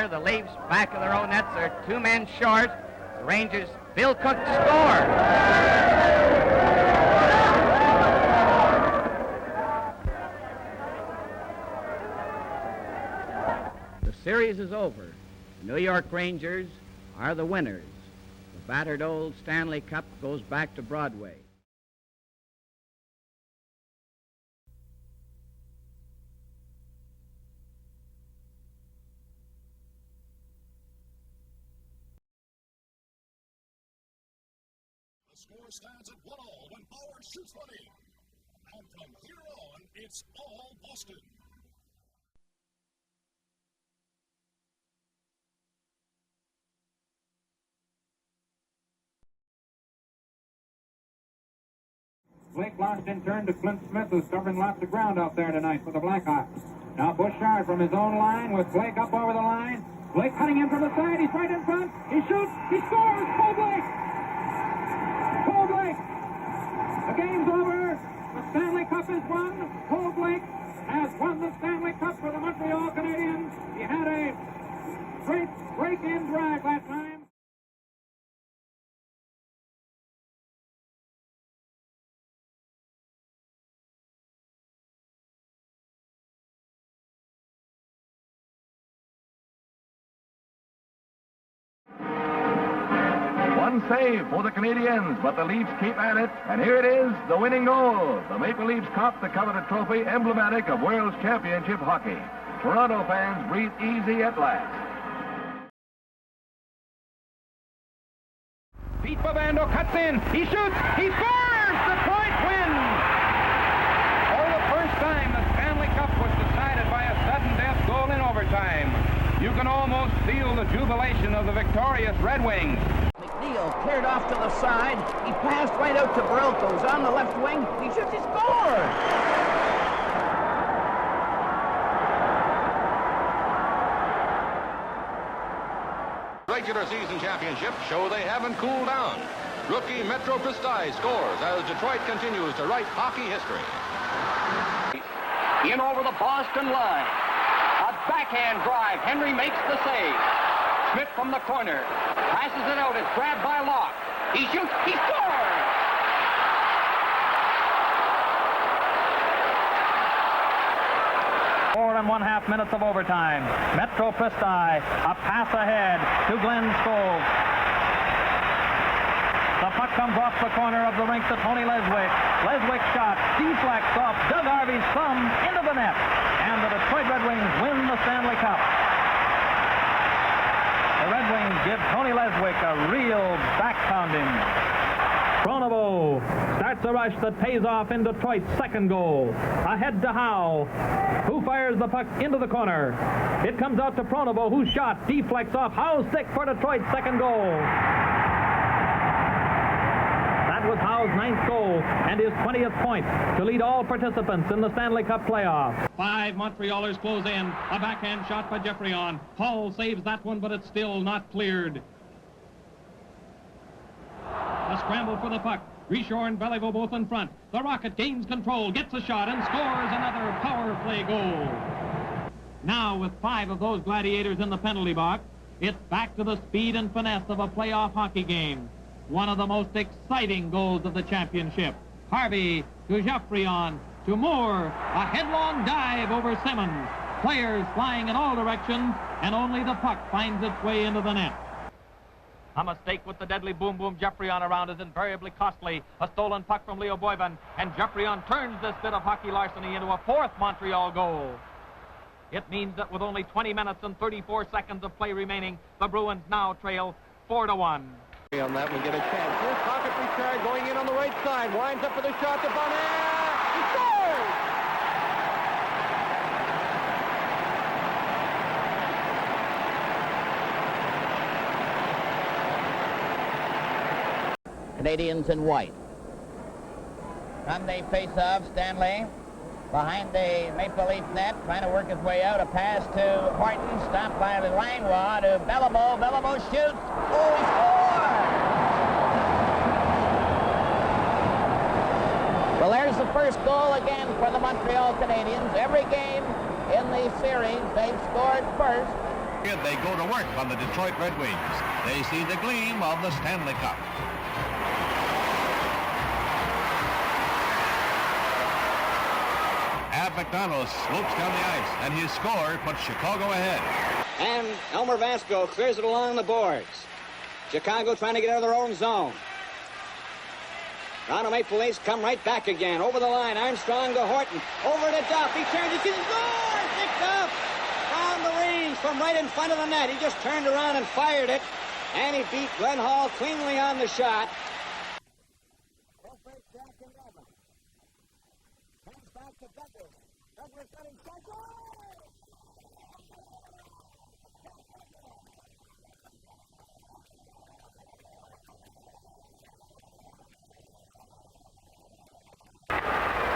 corner. The Leafs back of their own nets are 2 men short. The Rangers, Bill Cook score. The series is over. The New York Rangers are the winners. The battered old Stanley Cup goes back to Broadway. The score stands at 1-1 when Bauer shoots money. And from here on, it's all Boston. Blake lost in turn to Clint Smith, who's covering lots of ground out there tonight for the Blackhawks. Now Bouchard from his own line with Blake up over the line. Blake cutting in from the side. He's right in front. He shoots. He scores. Paul Blake. Paul Blake. The game's over. The Stanley Cup is won. Paul Blake has won the Stanley Cup for the Montreal Canadiens. He had a great break-in drive that time. One save for the Canadiens, but the Leafs keep at it, and here it is, the winning goal. The Maple Leafs caught the coveted trophy emblematic of World Championship hockey. Toronto fans breathe easy at last. Pete Babando cuts in. He shoots. He scores. Detroit wins. For the first time, the Stanley Cup was decided by a sudden death goal in overtime. You can almost feel the jubilation of the victorious Red Wings. McNeil cleared off to the side. He passed right out to Barilko, who's on the left wing. He shoots. He scores. Regular season championship show they haven't cooled down. Rookie Metro Prystai scores as Detroit continues to write hockey history. In over the Boston line. A backhand drive. Henry makes the save. Schmidt from the corner. Passes it out. It's grabbed by Lach. He shoots. He scores! 4 1/2 minutes of overtime. Metro Prystai, a pass ahead to Glenn Scholes. The puck comes off the corner of the rink to Tony Leswick. Leswick's shot deflects off Doug Harvey's thumb into the net. And the Detroit Red Wings win the Stanley Cup. The Red Wings give Tony Leswick a real back-pounding. Pronovo starts a rush that pays off in Detroit's second goal. Ahead to Howe, who fires the puck into the corner. It comes out to Pronovo, whose shot deflects off Howe's stick for Detroit's second goal. That was Howe's 9th goal and his 20th point to lead all participants in the Stanley Cup playoffs. 5 Montrealers close in. A backhand shot by Geoffrion. Hall saves that one, but it's still not cleared. A scramble for the puck. Richard and Beliveau both in front. The Rocket gains control, gets a shot, and scores another power play goal. Now, with 5 of those gladiators in the penalty box, it's back to the speed and finesse of a playoff hockey game. One of the most exciting goals of the championship. Harvey to Geoffrion to Moore. A headlong dive over Simmons. Players flying in all directions, and only the puck finds its way into the net. A mistake with the deadly boom-boom Geoffrion around is invariably costly. A stolen puck from Leo Boyvan, and Geoffrion turns this bit of hockey larceny into a 4th Montreal goal. It means that with only 20 minutes and 34 seconds of play remaining, the Bruins now trail 4-1. On that one, get a chance. Here's Pocket Richard going in on the right side. Winds up for the shot to Bonner. He scores! Canadiens in white. From the face-off, Stanley behind the Maple Leaf net, trying to work his way out. A pass to Horton, stopped by the Langelle to Beliveau. Beliveau shoots. Oh, he scores! Well, there's the first goal again for the Montreal Canadiens. Every game in the series, they've scored first. They go to work on the Detroit Red Wings. They see the gleam of the Stanley Cup. McDonald slopes down the ice, and his score puts Chicago ahead. And Elmer Vasco clears it along the boards. Chicago trying to get out of their own zone. Toronto Maple Leafs come right back again. Over the line, Armstrong to Horton. Over to Duff. He turns, he scores! Picked up! Found the range from right in front of the net. He just turned around and fired it. And he beat Glenn Hall cleanly on the shot. Comes back to Douglas. Douglas running cycle.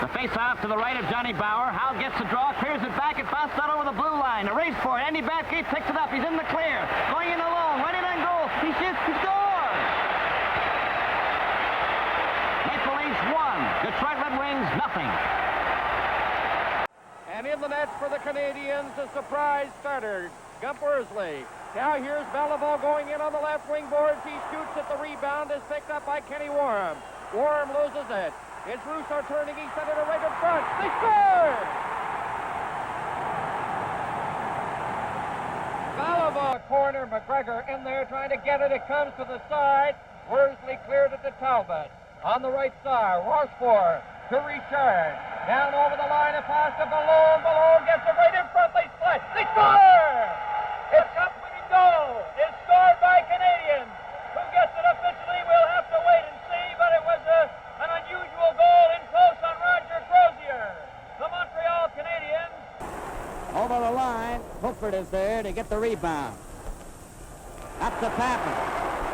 The face-off to the right of Johnny Bauer. Hal gets the draw, clears it back. It bounced out over the blue line. A race for it. Andy Bathgate picks it up. He's in the clear. Going in alone. Running on goal. He shoots. He scores! Maple Leafs 1. Detroit Red Wings nothing. And in the net for the Canadiens, a surprise starter, Gump Worsley. Now here's Beliveau going in on the left wing boards. He shoots at the rebound. Is picked up by Kenny Warren. Warren loses it. It's Russo turning. He sent it right in front. They score! Beliveau corner. McGregor in there trying to get it. It comes to the side. Worsley cleared it to Talbot. On the right side, Rochefort to Richard. Down over the line, a pass to Balloon. Balloon gets it right in front. They split. They score! It's cup-winning goal. It's scored by Canadiens. Who gets it officially, we'll have to wait and see, but it was an unusual goal in close on Roger Crozier. The Montreal Canadiens. Over the line, Hookford is there to get the rebound. Up to Pappen.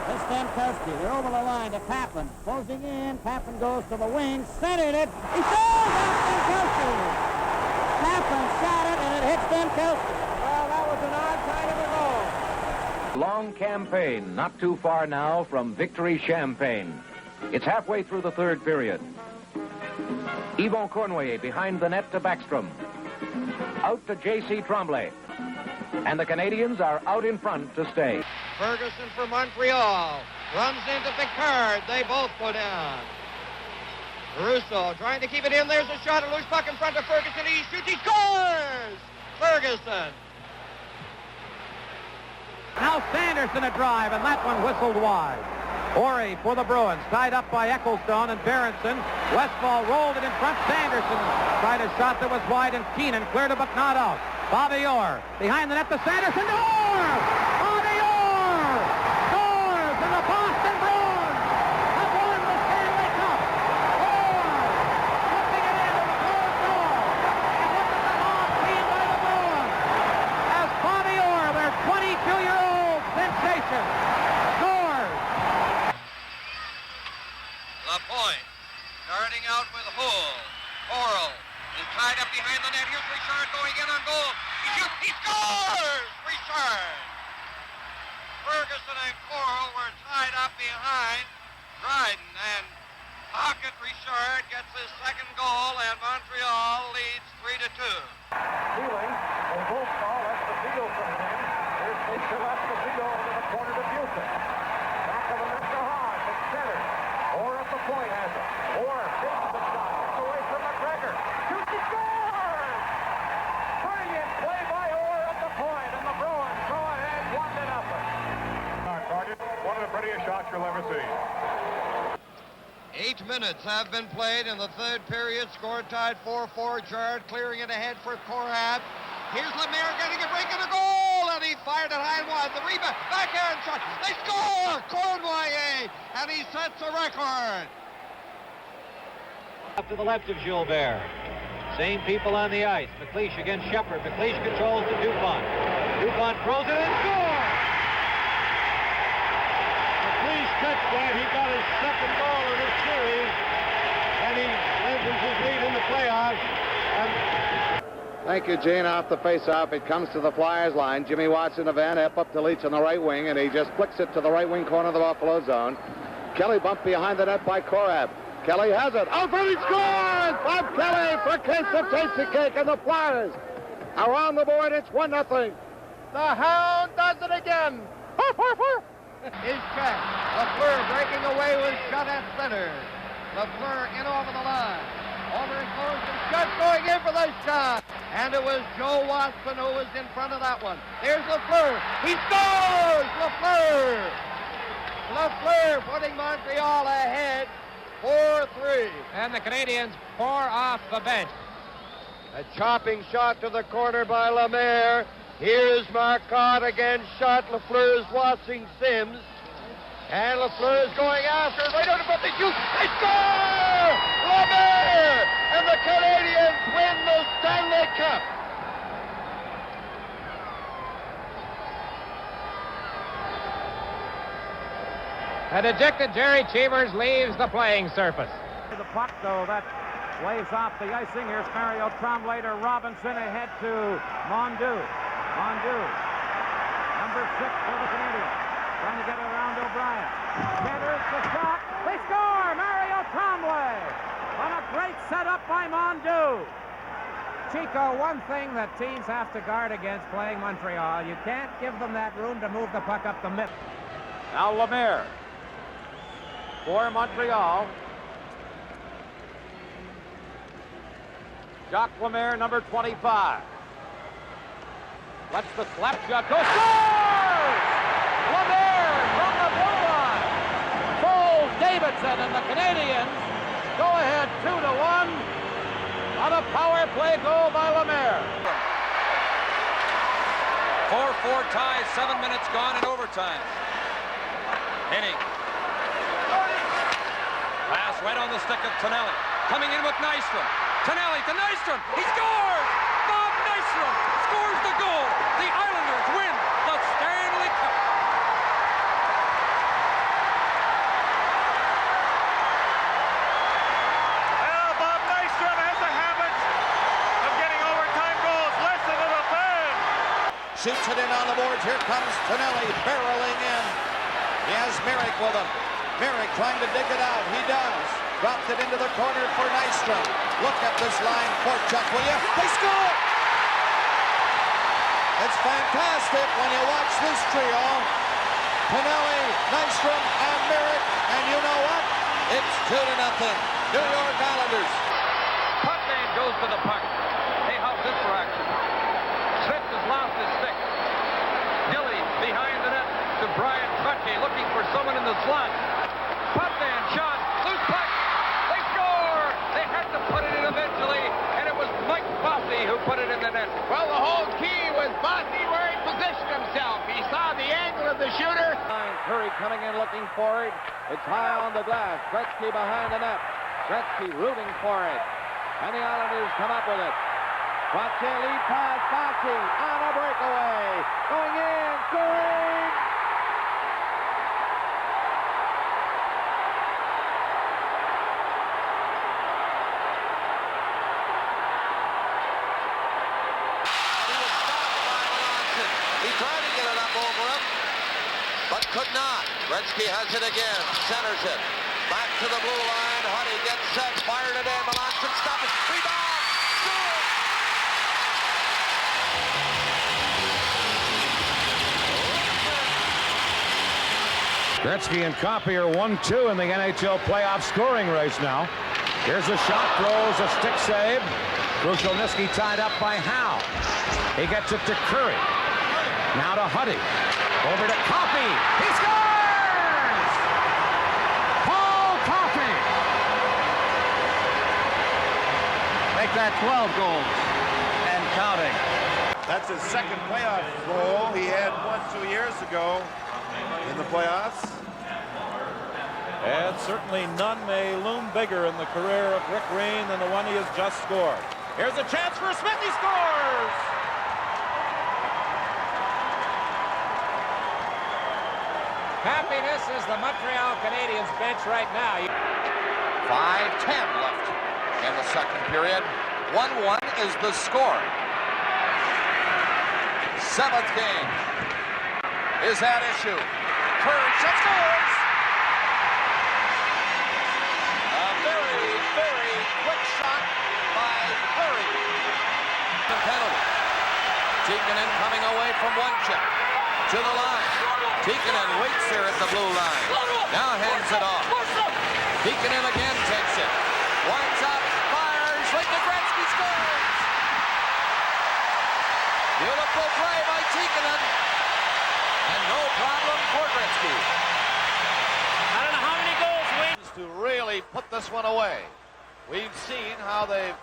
This Stankowski, they're over the line to Pappen. Closing in, Pappen goes to the wing, centered it. He scores off Stankowski. Pappen shot it, and it hit Stankowski. Well, that was an odd side of the goal. Long campaign, not too far now from victory champagne. It's halfway through the third period. Yvon Cornway behind the net to Backstrom. Out to J.C. Tremblay. And the Canadiens are out in front to stay. Ferguson for Montreal. Runs into Picard. They both go down. Russo trying to keep it in. There's a shot. A loose puck in front of Ferguson. He shoots. He scores! Ferguson. Now Sanderson a drive, and that one whistled wide. Ori for the Bruins, tied up by Ecclestone and Berenson. Westfall rolled it in front. Sanderson tried a shot that was wide, and Keenan cleared it, but not out. Bobby Orr behind the net to Sanderson. Orr! Bobby Orr scores, and the Boston Bruins have won the Stanley Cup. Orr putting it into the closed door. And look at the long team by the Bruins. As Bobby Orr, their 22-year-old sensation, scores. The point. Starting out with Hull. Oral is tied up behind the net. Here's Richard going in on goal. He shoots. He scores! Richard. Ferguson and Coral were tied up behind Dryden, and Pocket Richard gets his second goal, and Montreal leads 3-2. Healing, they both fall. That's the field from him. Here's Fisher, that's the field over the corner to Busen. Back of the net to Haas, it's center. Orr at the point has it. Orr takes the shot. It's away from McGregor. Shoots, he scores! Brilliant play by Orr at the point, and the Bruins go ahead 1-0. Sergeant, one of the prettiest shots you'll ever see. 8 minutes have been played in the third period. Score tied 4-4. Jard clearing it ahead for Korath. Here's Lemaire getting a break and a goal, and he fired it high and wide. The rebound, backhand shot. They score! Cornway, and he sets a record. Up to the left of Gilbert. Same people on the ice. McLeish against Shepard. McLeish controls to Dupont. Dupont throws it and scores! McLeish touched that. He got his second goal in this series, and he lengthens his lead in the playoffs. Thank you, Gene. Off the face-off, it comes to the Flyers line. Jimmy Watson of Van Epp up to Leach on the right wing, and he just flicks it to the right wing corner of the Buffalo zone. Kelly bumped behind the net by Korab. Kelly has it. Alfred, he scores! Bob Kelly for a case of tasty cake, and the Flyers are on the board. It's 1-0. The Hound again. Is checked. Lafleur breaking away with shot at center. Lafleur in over the line. Over and close and shot going in for the shot. And it was Joe Watson who was in front of that one. There's Lafleur. He scores! Lafleur! Lafleur putting Montreal ahead 4-3. And the Canadiens pour off the bench. A chopping shot to the corner by Lemaire. Here's Marcotte again shot. Lafleur is watching Sims. And Lafleur is going after. Right under the shoot. They score! Lemaire! And the Canadiens win the Stanley Cup. A dejected Jerry Cheevers leaves the playing surface. The puck, though, that waves off the icing. Here's Mario Tremblay to Robinson ahead to Mondeau. Mondeau, number 6 for the Canadiens. Trying to get it around O'Brien. Centers the shot. They score! Mario Tremblay on a great setup by Mondeau. Chico, one thing that teams have to guard against playing Montreal, you can't give them that room to move the puck up the middle. Now Lemaire for Montreal. Jacques Lemaire, number 25. Lets the slap shot go. Scores! Lemaire from the blue line. Foles Davidson and the Canadiens go ahead 2-1 on a power play goal by Lemaire. 4-4 tie, 7 minutes gone in overtime. Henning. Pass right on the stick of Tonelli. Coming in with Nystrom. Tonelli to Nystrom. He scores! Bob Nystrom scores the goal. The Islanders win the Stanley Cup. Well, Bob Nystrom has a habit of getting overtime goals. Listen to the fans. Shoots it in on the boards. Here comes Tonelli barreling in. He has Merrick with him. Merrick trying to dig it out. He does. Dropped it into the corner for Nystrom. Look at this line for Chuck, will you? They score! It's fantastic when you watch this trio. Tonelli, Nystrom, and Merrick. And you know what? It's 2-0. New York Islanders. Putnam goes to the puck. Hey, how's this for action? Smith has lost his stick. Gilly behind the net to Bryan Trotke looking for someone in the slot. Putnam shot. Loose puck. They score! They had to put it in eventually, and it was Mike Bossy who put it in the net. Well, the whole key was Bossy where he positioned himself. He saw the angle of the shooter. Curry coming in looking for it. It's high on the glass. Gretzky behind the net. Gretzky rooting for it. And the Islanders come up with it. Trotke lead pass. Bossy on a breakaway. Going in. Scoring! Tried to get it up over him, but could not. Gretzky has it again, centers it. Back to the blue line. Huddy gets set, fired it in. Melanson stop it. Rebound! Score! Gretzky and Coffey are 1-2 in the NHL playoff scoring race now. Here's a shot, throws a stick save. Krushelnyski tied up by Howe. He gets it to Curry. Now to Huddy. Over to Coffey. He scores! Paul Coffey! Make that 12 goals and counting. That's his second playoff goal. He had one 2 years ago in the playoffs. And certainly none may loom bigger in the career of Rick Rain than the one he has just scored. Here's a chance for Smith. He scores! Happiness is the Montreal Canadiens bench right now. 5:10 left in the second period. 1-1 is the score. Seventh game is at issue. Curry shot, scores! A very, very quick shot by Curry. The penalty. Tikkanen coming away from one check to the line. Tikkanen waits there at the blue line. Now hands it off. Tikkanen again takes it. Winds up, fires, right to Gretzky, scores! Beautiful play by Tikkanen. And no problem for Gretzky. I don't know how many goals Wayne To really put this one away. We've seen how they've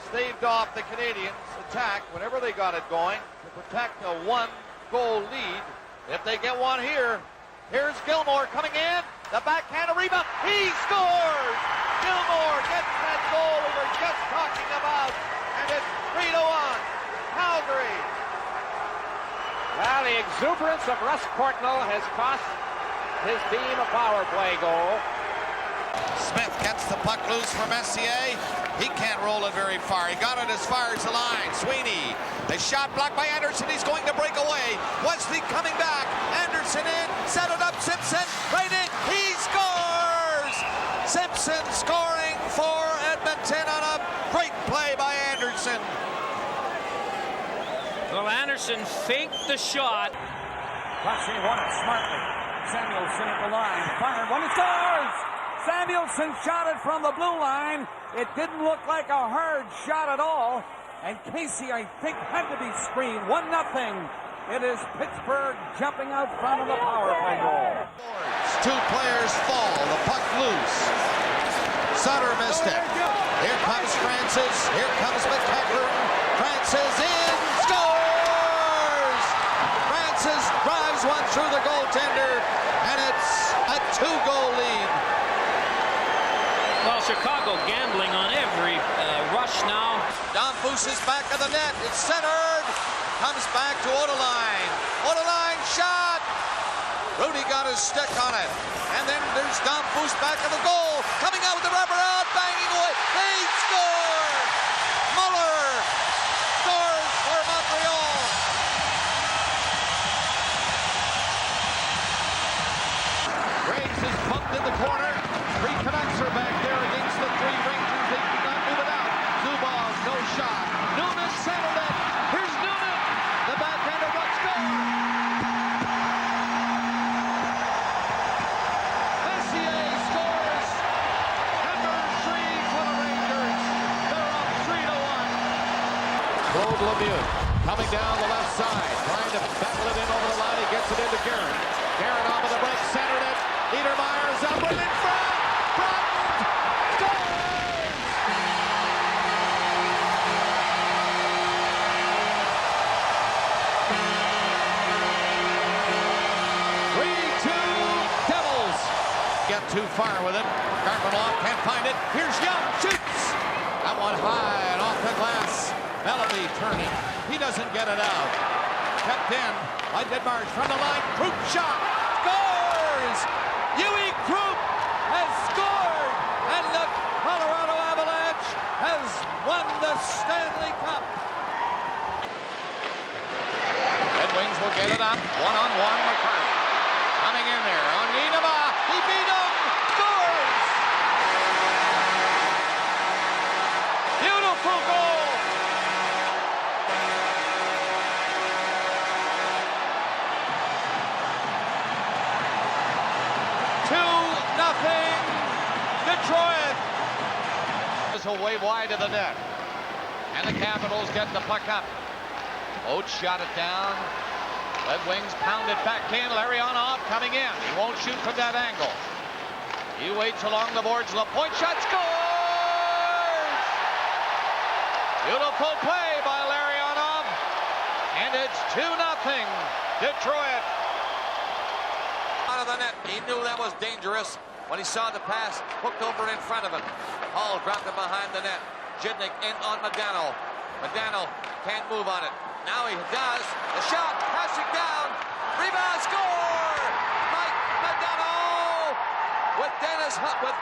staved off the Canadiens' attack whenever they got it going to protect a one-goal lead. If they get one here, here's Gilmore coming in. The backhand rebound. He scores! Gilmore gets that goal we were just talking about. And it's 3-1. Calgary. Well, the exuberance of Russ Courtnall has cost his team a power play goal. Smith gets the puck loose from Messier. He can't roll it very far. He got it as far as the line. Sweeney. The shot blocked by Anderson. He's going to break away. Wesley coming back. Anderson in. Set it up. Simpson. Right in. He scores! Simpson scoring for Edmonton on a great play by Anderson. Well, Anderson faked the shot. Rossi won it smartly. Samuelson at the line. Fired one. He scores! Samuelson shot it from the blue line. It didn't look like a hard shot at all. And Casey, I think, had to be screened. 1-0. It is Pittsburgh jumping out front of the power play goal. Two players fall. The puck loose. Sutter missed it. Here comes Francis. Here comes McEachern. Francis in. Scores! Francis drives one through the goaltender. And it's a 2-goal lead. Well, Chicago gambling on every rush now. Don Foose is back of the net. It's centered. Comes back to Odeline. Odeline shot. Rudy got his stick on it. And then there's Don Foose back of the goal. Coming out with the rubber out. Banging away. They score. Muller scores for Montreal. Graves is bumped in the corner. 3 Canucks are back there against the 3 Rangers. They did not move it out. Zubov, no shot. Noonan settled it. Here's Noonan. The backhander runs goal. Messier scores. Number 3 for the Rangers. They're up 3-1. Claude Lemieux coming down the left side. Trying to battle it in over the line. He gets it into Garrett. Garrett off of the break. Centered it. Niedermayer's up right in front. Get too far with it. Garpenloff can't find it. Here's Young. Shoots. That one high and off the glass. Melleby turning. He doesn't get it out. Kept in by Denmark from the line. Krupp shot. Scores! Huey Krupp has scored. And the Colorado Avalanche has won the Stanley Cup. Red Wings will get it up. One-on-one. McCarthy coming in there on Niederma. He beat him. Scores! Beautiful goal. Detroit. This will way wide of the net. And the Capitals get the puck up. Oates shot it down. Red Wings pound it back in. Larionov coming in. He won't shoot from that angle. He waits along the boards. LaPointe shot, scores! Beautiful play by Larionov. And it's 2-0 Detroit. Out of the net. He knew that was dangerous when he saw the pass hooked over in front of him. Hall dropped it behind the net. Jidnick in on Modano. Modano can't move on it. Now he does. The shot, passing down. Rebound, score! Mike Modano with with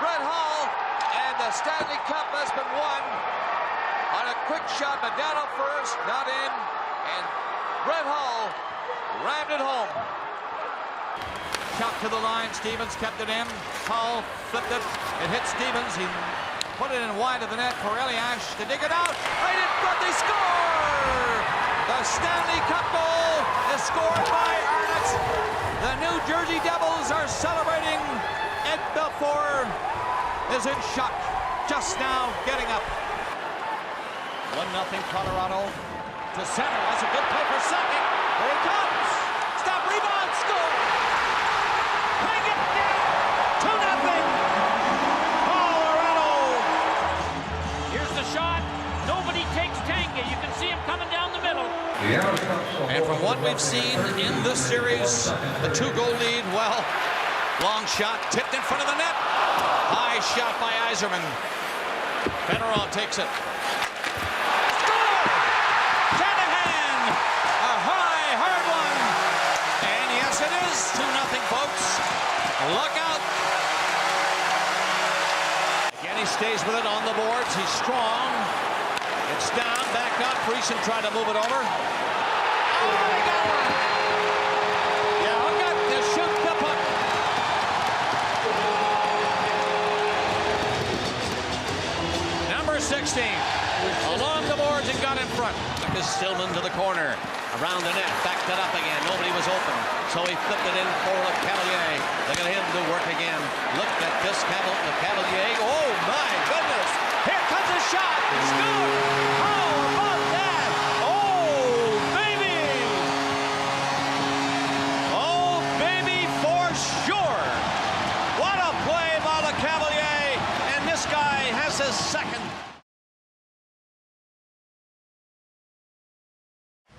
Brett Hall. And the Stanley Cup has been won on a quick shot. Modano first, not in. And Brett Hall rammed it home. Shot to the line. Stevens kept it in. Hall flipped it. It hit Stevens. He put it in wide of the net for Eliash to dig it out. Right in front. They score! The Stanley Cup goal is scored by Arnott. is in shock, just now getting up. 1-0 Colorado to center. That's a good play for second. Here he comes. Stop, rebound, score. Hang it down. 2-0 Colorado. Here's the shot. Nobody takes Tanka. You can see him coming down the middle. And from what we've seen in this series, the 2-goal lead, well, long shot tipped in front of the net. High shot by Yzerman. Fenneron takes it. Score! Shanahan! A high, hard one. And yes, it is 2-0, folks. Look out. Again, he stays with it on the boards. He's strong. It's down, back up. Friesen tried to move it over. Oh, he got one. Yeah, hook up to shoot the puck. Number 16, along the boards and got in front. Is Stillman to the corner, around the net, backed it up again. Nobody was open, so he flipped it in for Cavalier. Look at him do work again. Look at this Cavalier. Oh my goodness! Here comes a shot. Score! How about that? Oh baby! Oh baby for sure! What a play by the Cavalier, and this guy has his second.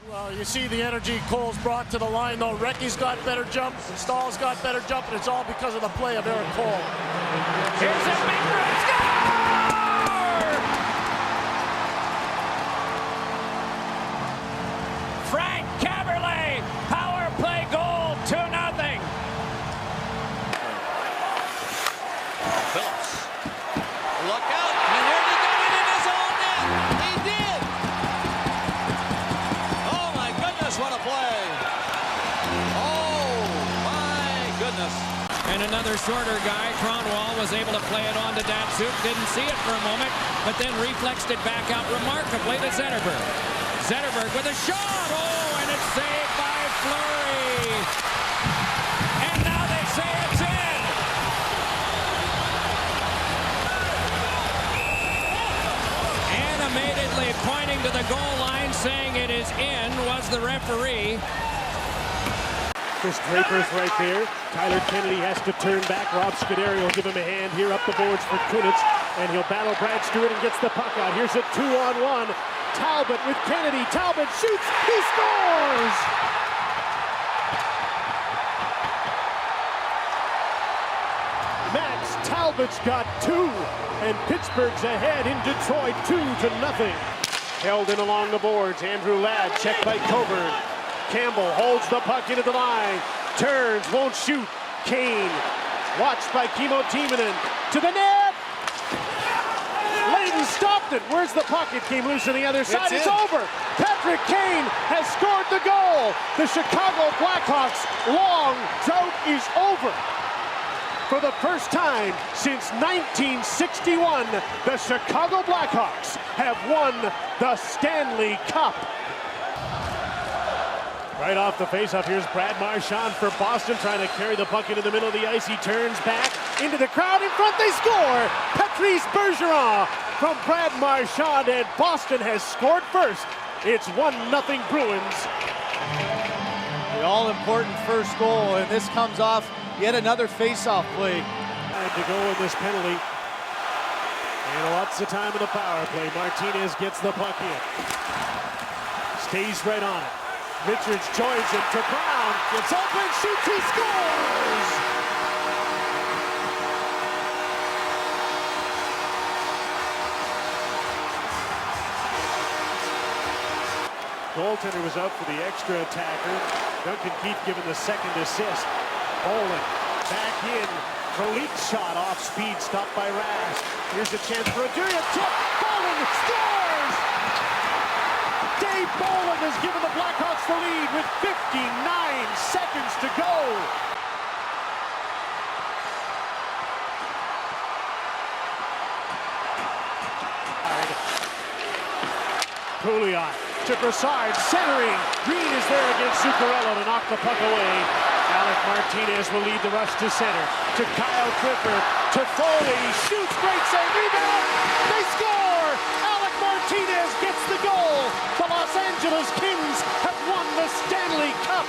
Well, you see the energy Cole's brought to the line, though. Recchi's got better jump, Stahl's got better jump, and it's all because of the play of Eric Cole. Here's a big run. Score! Frank Caberlet, power play goal, 2-0. Phillips. Look out. And here he got it in his own net. He did. Oh, my goodness, what a play. Oh, my goodness. And another shorter guy, Cronwall, was able to play it on to Datsuk. Didn't see it for a moment, but then reflexed it back out remarkably to Zetterberg. Zetterberg with a shot. Oh, and it's saved by Fleury. And now they say it's in. Animatedly pointing to the goal line, saying it is in, was the referee. Chris Draper's right there. Tyler Kennedy has to turn back. Rob Scuderi will give him a hand here up the boards for Kunitz, and he'll battle Brad Stewart and gets the puck out. Here's a 2-on-1. Talbot with Kennedy. Talbot shoots. He scores! Max Talbot's got 2, and Pittsburgh's ahead in Detroit 2-0. Held in along the boards. Andrew Ladd checked by Coburn. Campbell holds the puck into the line. Turns, won't shoot. Kane watched by Kimmo Timonen to the net. Layton stopped it. Where's the puck? It came loose on the other side. It's over. Patrick Kane has scored the goal. The Chicago Blackhawks' long drought is over. For the first time since 1961, the Chicago Blackhawks have won the Stanley Cup. Right off the faceoff, here's Brad Marchand for Boston, trying to carry the puck into the middle of the ice. He turns back into the crowd in front. They score! Patrice Bergeron from Brad Marchand, and Boston has scored first. It's 1-0 Bruins. The all-important first goal, and this comes off yet another face-off play. Time to go in this penalty. And lots of time in the power play. Martinez gets the puck in. Stays right on it. Richards joins it to Brown. Gets open, shoots, he scores! Goaltender was out for the extra attacker. Duncan Keith given the second assist. Bolin back in. Elite shot off speed, stopped by Rask. Here's a chance for a tip. Bolin scores! Dave Bolin has given the Blackhawks the lead with 59 seconds to go. Pouliot to Brassard, centering. Green is there against Zuccarello to knock the puck away. Alec Martinez will lead the rush to center. To Kyle Clifford, Toffoli shoots, breaks a rebound. They score! Alec Martinez gets the goal. The Los Angeles Kings have won the Stanley Cup.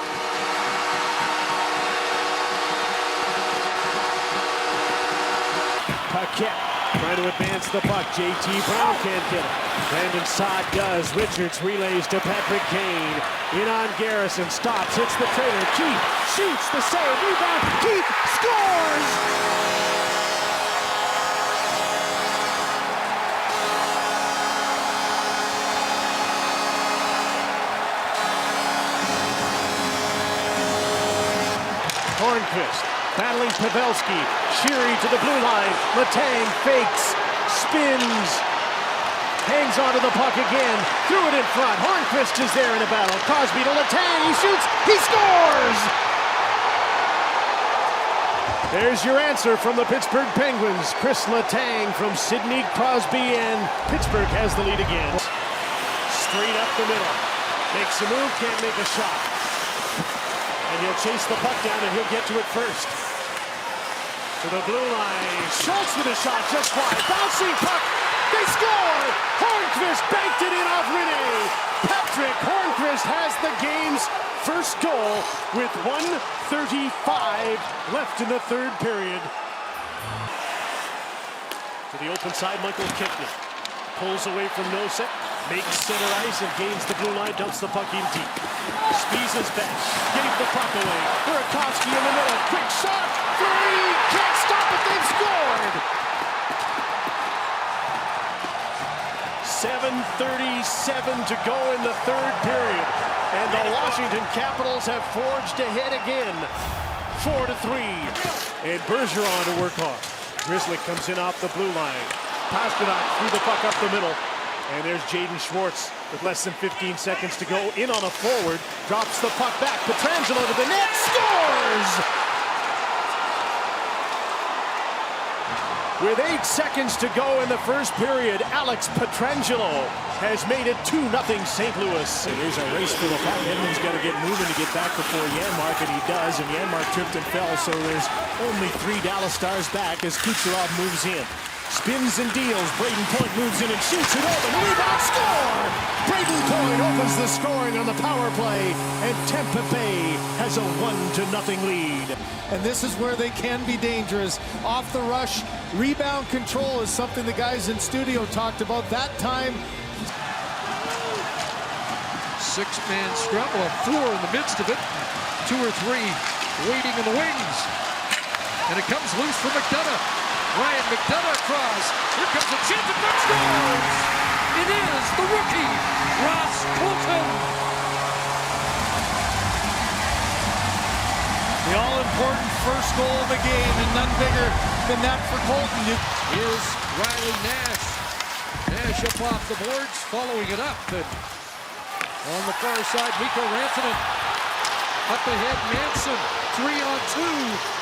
Paquette trying to advance the puck. J.T. Brown can't get it. Brandon Saad does. Richards relays to Patrick Kane. In on Garrison. Stops. Hits the trailer. Keith shoots the save. Rebound. Keith scores! Hornqvist battling Pavelski. Sheary to the blue line. Letang fakes, spins, hangs onto the puck again. Threw it in front. Hornqvist is there in a battle. Crosby to Letang. He shoots. He scores! There's your answer from the Pittsburgh Penguins. Chris Letang from Sidney Crosby, and Pittsburgh has the lead again. Straight up the middle. Makes a move, can't make a shot. And he'll chase the puck down, and he'll get to it first. To the blue line. Schultz with a shot just wide. Bouncing puck. They score! Hornqvist banked it in off Rene. Patrick Hornqvist has the game's first goal with 1:35 left in the third period. To the open side, Michael Kickney. Pulls away from Nosek. Makes center ice and gains the blue line, dumps the puck in deep. Spies back, gave the puck away. Burakovsky in the middle, quick shot, three, can't stop it, they've scored! 7:37 to go in the third period, and the Washington Capitals have forged ahead again, 4-3. And Bergeron to work hard. Grizzly comes in off the blue line. Pasternak threw the puck up the middle. And there's Jaden Schwartz with less than 15 seconds to go. In on a forward, drops the puck back. Pietrangelo to the net, scores! With 8 seconds to go in the first period, Alex Pietrangelo has made it 2-0 St. Louis. And here's a race for the puck. Edmund's got to get moving to get back before Janmark, and he does. And Janmark tripped and fell, so there's only 3 Dallas Stars back as Kucherov moves in. Spins and deals. Braden Point moves in and shoots it open. Rebound, score! Braden Point opens the scoring on the power play, and Tampa Bay has a 1-0 lead. And this is where they can be dangerous. Off the rush, rebound control is something the guys in studio talked about. That time, 6-man scramble, a 4 in the midst of it. 2 or 3 waiting in the wings. And it comes loose from McDonough. Ryan McDonough across. Here comes a chance at Buck scores! It is the rookie, Ross Colton. the all-important first goal of the game, and none bigger than that for Colton. Here's Riley Nash. Nash up off the boards, following it up. And on the far side, Mikko Rantanen. Up ahead, Manson. 3-on-2.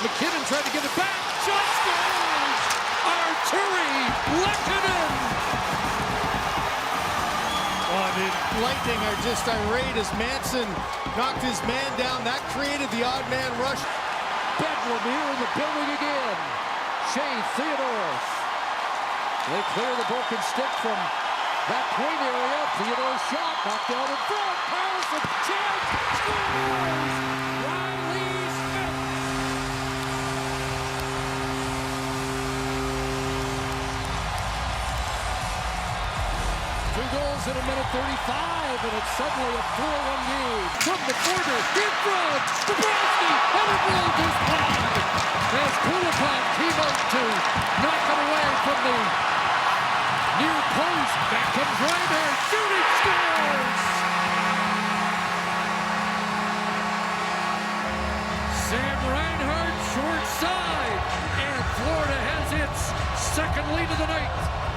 McKinnon tried to get it back. Shot scores! Arturi Lehkonen! Lightning are just irate as Manson knocked his man down. That created the odd man rush. Bedlam here in the building again. Shea Theodore. They clear the broken stick from that point area. Theodore shot, knocked down in front. Harrison, chance, scores! Riley Smith. Two goals in a minute 35, and it's suddenly a 4-1 lead. From the corner, in front, Dabrowski, and it will just wide. As Kulikov came out to knock it away from the near post. Back comes Reinhardt, shooting, scores! Sam Reinhardt, short side, and Florida has its second lead of the night.